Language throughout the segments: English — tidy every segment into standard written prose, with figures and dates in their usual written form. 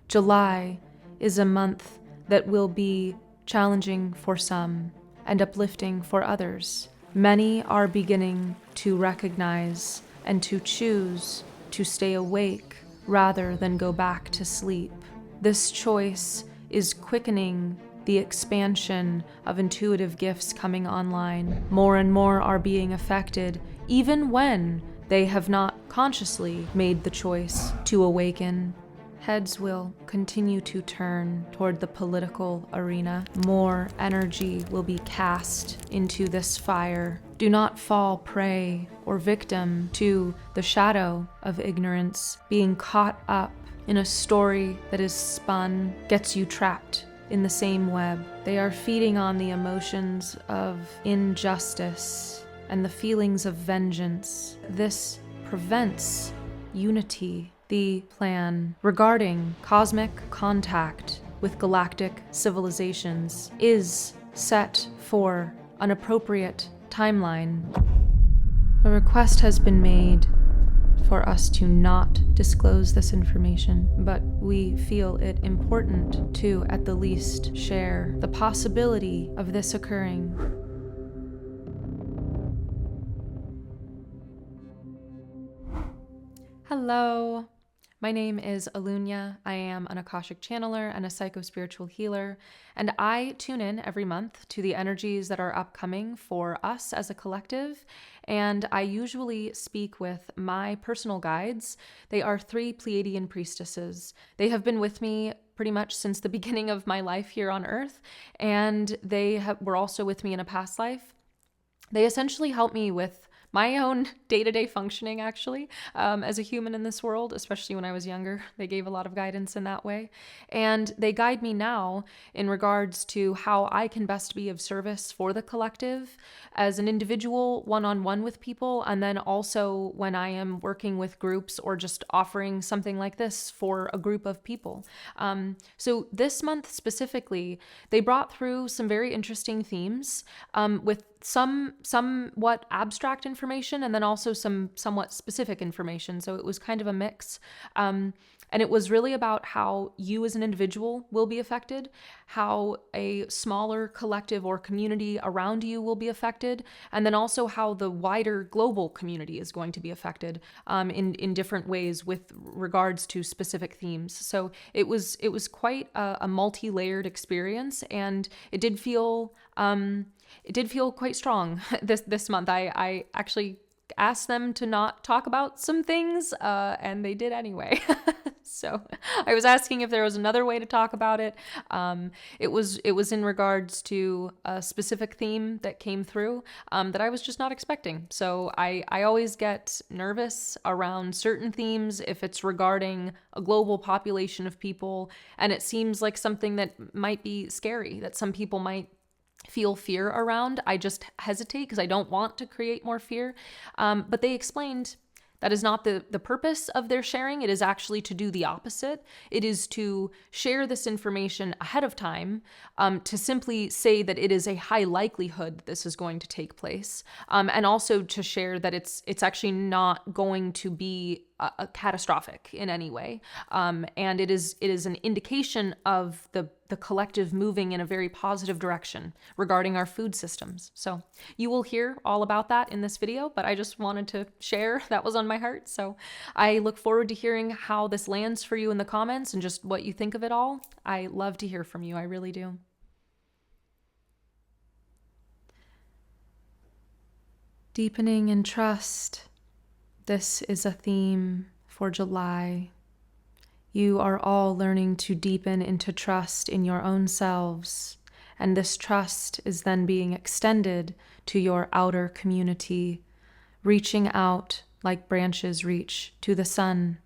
July is a month that will be challenging for some and uplifting for others. Many are beginning to recognize and to choose to stay awake rather than go back to sleep. This choice is quickening the expansion of intuitive gifts coming online. More and more are being affected, even when they have not consciously made the choice to awaken. Heads will continue to turn toward the political arena. More energy will be cast into this fire. Do not fall prey or victim to the shadow of ignorance. Being caught up in a story that is spun gets you trapped in the same web. They are feeding on the emotions of injustice and the feelings of vengeance. This prevents unity. The plan regarding cosmic contact with galactic civilizations is set for an appropriate timeline. A request has been made for us to not disclose this information, but we feel it important to, at the least, share the possibility of this occurring. Hello. My name is Alunya. I am an Akashic channeler and a psycho-spiritual healer, and I tune in every month to the energies that are upcoming for us as a collective, and I usually speak with my personal guides. They are 3 Pleiadian Priestesses. They have been with me pretty much since the beginning of my life here on Earth, and they were also with me in a past life. They essentially help me with my own day-to-day functioning, actually, as a human in this world, especially when I was younger. They gave a lot of guidance in that way. And they guide me now in regards to how I can best be of service for the collective as an individual, one-on-one with people, and then also when I am working with groups or just offering something like this for a group of people. So this month specifically, they brought through some very interesting themes with some somewhat abstract information and then also some somewhat specific information. So it was kind of a mix. And it was really about how you as an individual will be affected, how a smaller collective or community around you will be affected, and then also how the wider global community is going to be affected in different ways with regards to specific themes. So it was quite a multi-layered experience, and it did feel quite strong this month. I actually asked them to not talk about some things, and they did anyway. So I was asking if there was another way to talk about it. It was in regards to a specific theme that came through that I was just not expecting. So I always get nervous around certain themes if it's regarding a global population of people, and it seems like something that might be scary, that some people might feel fear around. I just hesitate because I don't want to create more fear. But they explained that is not the purpose of their sharing. It is actually to do the opposite. It is to share this information ahead of time, to simply say that it is a high likelihood this is going to take place, and also to share that it's actually not going to be a catastrophic in any way. And it is an indication of the collective moving in a very positive direction regarding our food systems. So you will hear all about that in this video, but I just wanted to share that was on my heart. So I look forward to hearing how this lands for you in the comments and just what you think of it all. I love to hear from you. I really do. Deepening in trust. This is a theme for July. You are all learning to deepen into trust in your own selves, and this trust is then being extended to your outer community, reaching out like branches reach to the sun.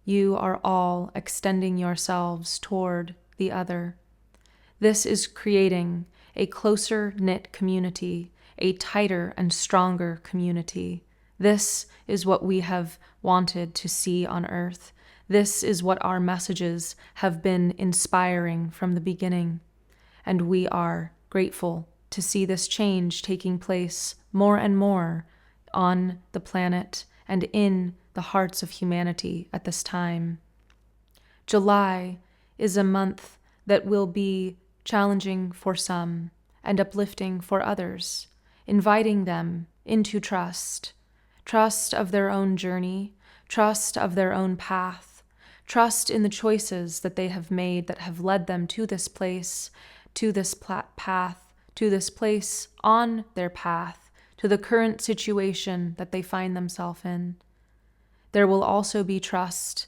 You are all extending yourselves toward the other. This is creating a closer-knit community, a tighter and stronger community. This is what we have wanted to see on Earth. This is what our messages have been inspiring from the beginning. And we are grateful to see this change taking place more and more on the planet and in the hearts of humanity at this time. July is a month that will be challenging for some and uplifting for others, inviting them into trust of their own journey, trust of their own path, trust in the choices that they have made that have led them to this place, to this path, to this place on their path, to the current situation that they find themselves in. There will also be trust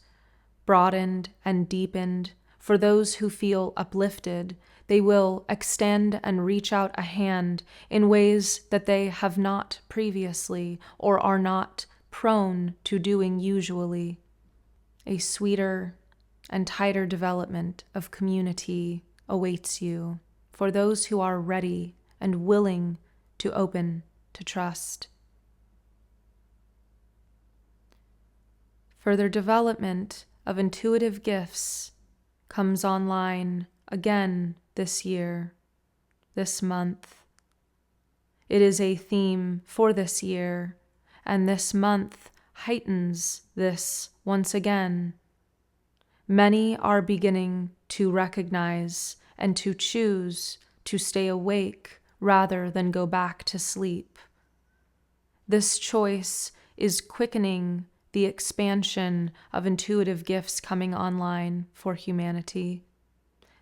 broadened and deepened for those who feel uplifted. They will extend and reach out a hand in ways that they have not previously or are not prone to doing usually. A sweeter and tighter development of community awaits you for those who are ready and willing to open to trust. Further development of intuitive gifts comes online again this year, this month. It is a theme for this year, and this month heightens this once again. Many are beginning to recognize and to choose to stay awake rather than go back to sleep. This choice is quickening the expansion of intuitive gifts coming online for humanity.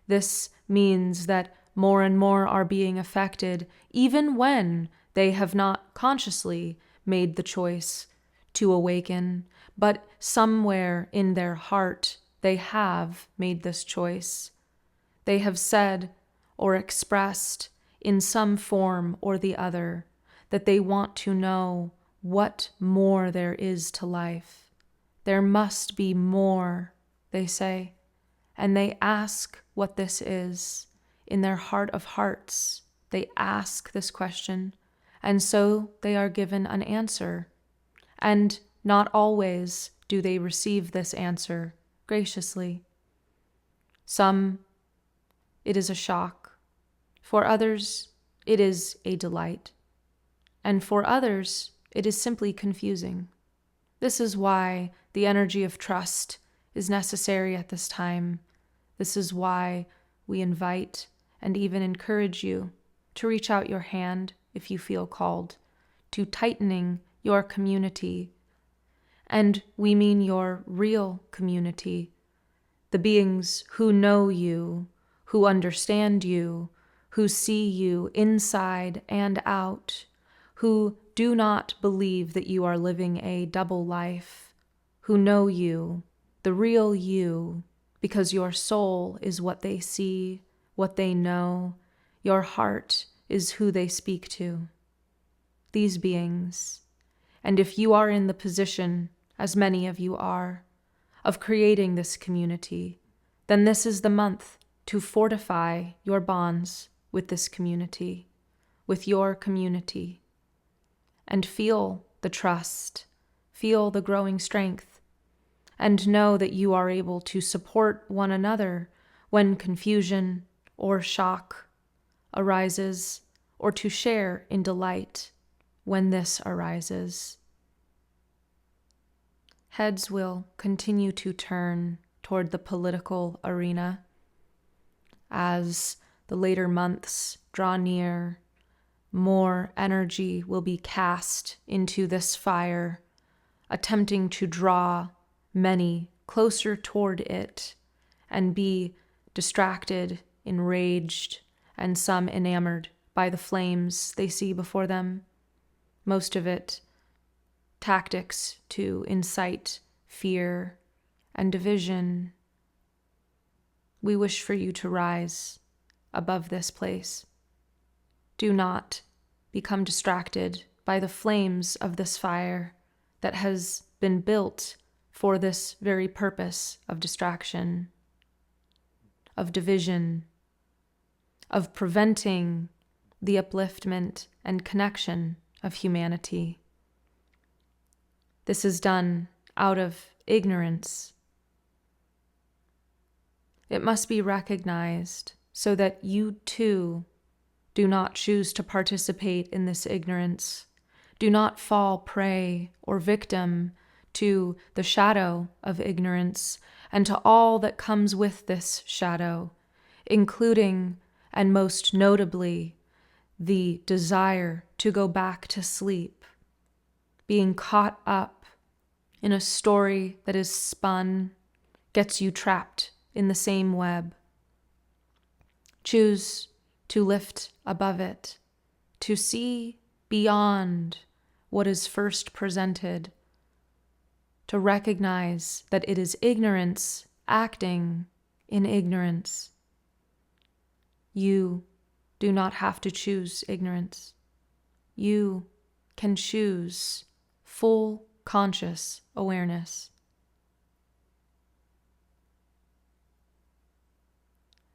This means that more and more are being affected, even when they have not consciously made the choice to awaken, but somewhere in their heart they have made this choice. They have said or expressed in some form or the other that they want to know what more there is to life. There must be more, they say, and they ask what this is. In their heart of hearts, they ask this question, and so they are given an answer. And not always do they receive this answer graciously. Some, it is a shock. For others, it is a delight. And for others, it is simply confusing. This is why the energy of trust is necessary at this time. This is why we invite and even encourage you to reach out your hand if you feel called, to tightening your community. And we mean your real community, the beings who know you, who understand you, who see you inside and out, who do not believe that you are living a double life, who know you, the real you, because your soul is what they see, what they know, your heart is who they speak to. These beings, and if you are in the position, as many of you are, of creating this community, then this is the month to fortify your bonds with this community, with your community, and feel the trust, feel the growing strength, and know that you are able to support one another when confusion or shock arises, or to share in delight when this arises. Heads will continue to turn toward the political arena as the later months draw near. More energy will be cast into this fire, attempting to draw many closer toward it and be distracted, enraged, and some enamored by the flames they see before them. Most of it tactics to incite fear and division. We wish for you to rise above this place. Do not become distracted by the flames of this fire that has been built for this very purpose of distraction, of division, of preventing the upliftment and connection of humanity. This is done out of ignorance. It must be recognized so that you too do not choose to participate in this ignorance. Do not fall prey or victim to the shadow of ignorance and to all that comes with this shadow, including and most notably the desire to go back to sleep, being caught up in a story that is spun, gets you trapped in the same web. Choose to lift above it, to see beyond what is first presented, to recognize that it is ignorance acting in ignorance. You do not have to choose ignorance. You can choose full conscious awareness.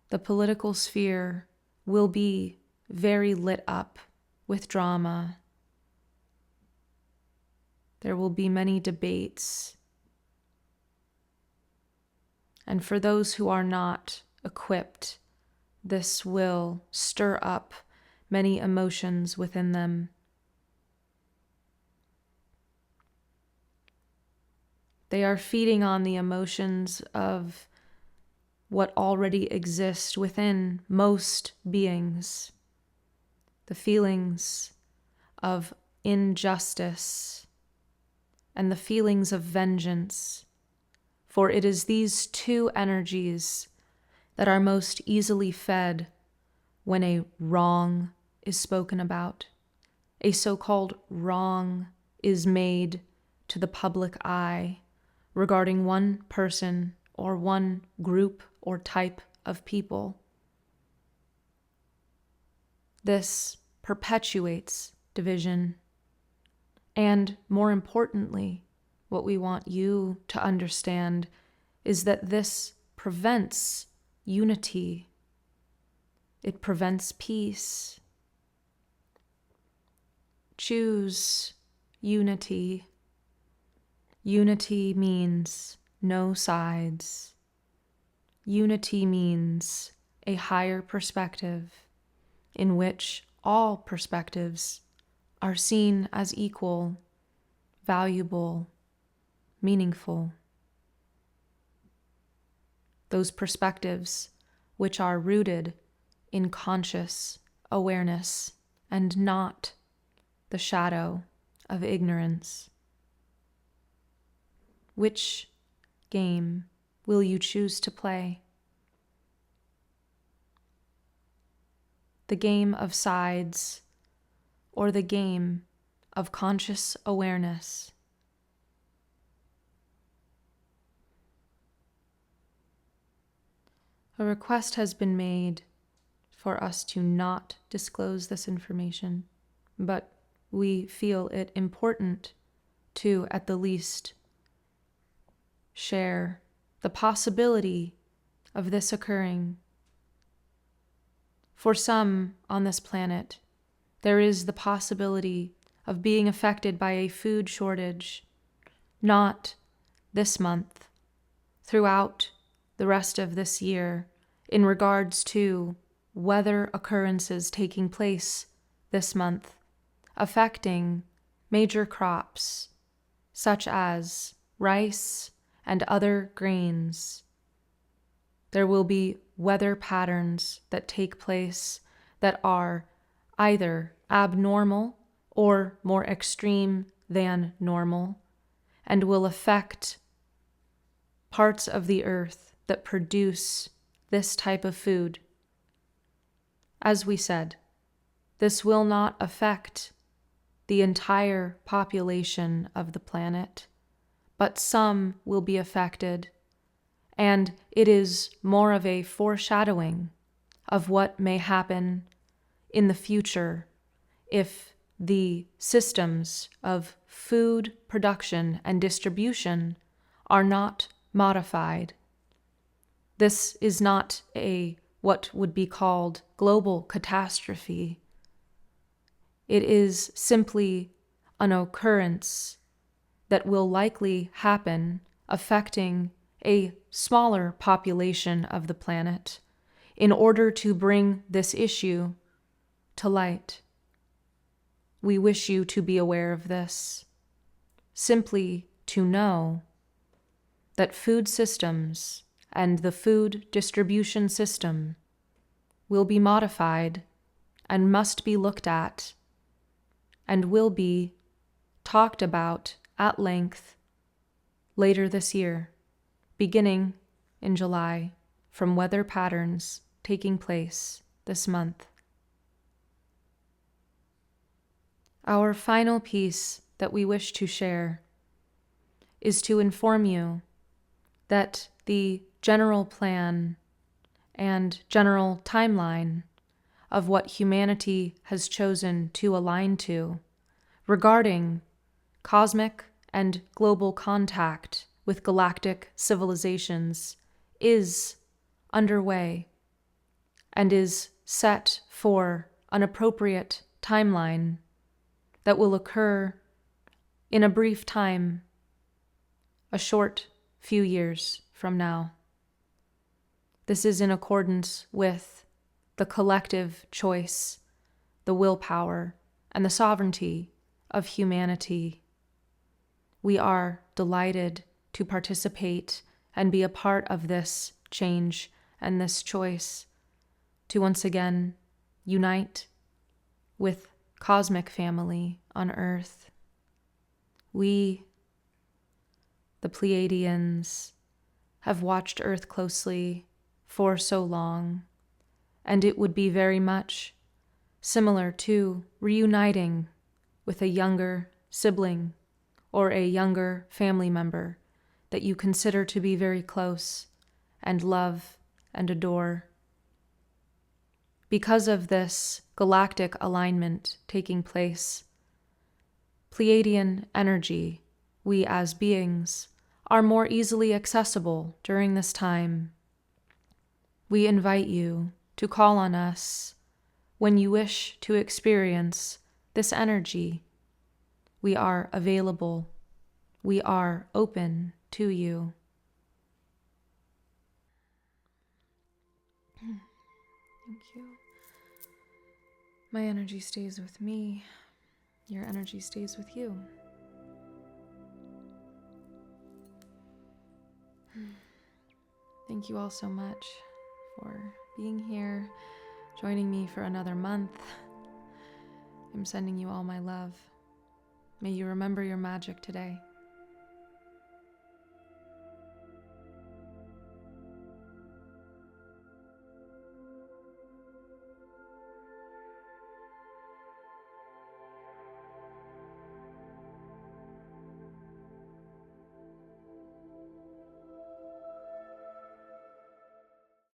The political sphere will be very lit up with drama. There will be many debates. And for those who are not equipped, this will stir up many emotions within them. They are feeding on the emotions of what already exists within most beings. The feelings of injustice and the feelings of vengeance. For it is these two energies that are most easily fed when a wrong is spoken about. A so-called wrong is made to the public eye regarding one person or one group or type of people. This perpetuates division. And more importantly, what we want you to understand is that this prevents unity. It prevents peace. Choose unity. Unity means no sides. Unity means a higher perspective in which all perspectives are seen as equal, valuable, meaningful. Those perspectives which are rooted in conscious awareness and not the shadow of ignorance. Which game will you choose to play? The game of sides or the game of conscious awareness? A request has been made for us to not disclose this information, but we feel it important to, at the least, share the possibility of this occurring. For some on this planet, there is the possibility of being affected by a food shortage, not this month, throughout the rest of this year, in regards to weather occurrences taking place this month, affecting major crops such as rice and other grains. There will be weather patterns that take place that are either abnormal or more extreme than normal, and will affect parts of the earth that produce this type of food. As we said, this will not affect the entire population of the planet, but some will be affected, and it is more of a foreshadowing of what may happen in the future if the systems of food production and distribution are not modified. This is not what would be called global catastrophe. It is simply an occurrence that will likely happen affecting a smaller population of the planet in order to bring this issue to light. We wish you to be aware of this. Simply to know that food systems and the food distribution system will be modified and must be looked at and will be talked about at length later this year, beginning in July, from weather patterns taking place this month. Our final piece that we wish to share is to inform you that the general plan and general timeline of what humanity has chosen to align to regarding cosmic and global contact with galactic civilizations is underway and is set for an appropriate timeline that will occur in a brief time, a short few years from now. This is in accordance with the collective choice, the willpower, and the sovereignty of humanity. We are delighted to participate and be a part of this change and this choice to once again unite with cosmic family on Earth. We, the Pleiadians, have watched Earth closely for so long, and it would be very much similar to reuniting with a younger sibling or a younger family member that you consider to be very close and love and adore. Because of this galactic alignment taking place, Pleiadian energy, we as beings, are more easily accessible during this time. We invite you to call on us when you wish to experience this energy. We are available. We are open to you. Thank you. My energy stays with me. Your energy stays with you. Thank you all so much for being here, joining me for another month. I'm sending you all my love. May you remember your magic today.